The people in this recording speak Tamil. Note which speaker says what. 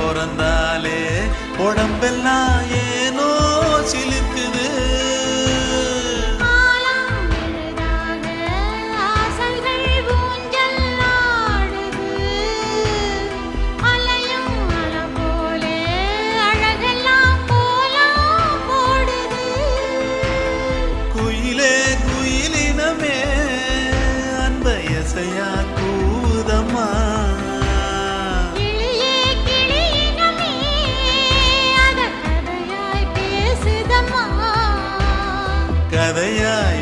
Speaker 1: பிறந்தாலே உடம்பெல்லாம் ஏனோ சிலுக்குது. குயிலே குயிலினமே அன்ப எசையா கூதம்மா. கதையாய்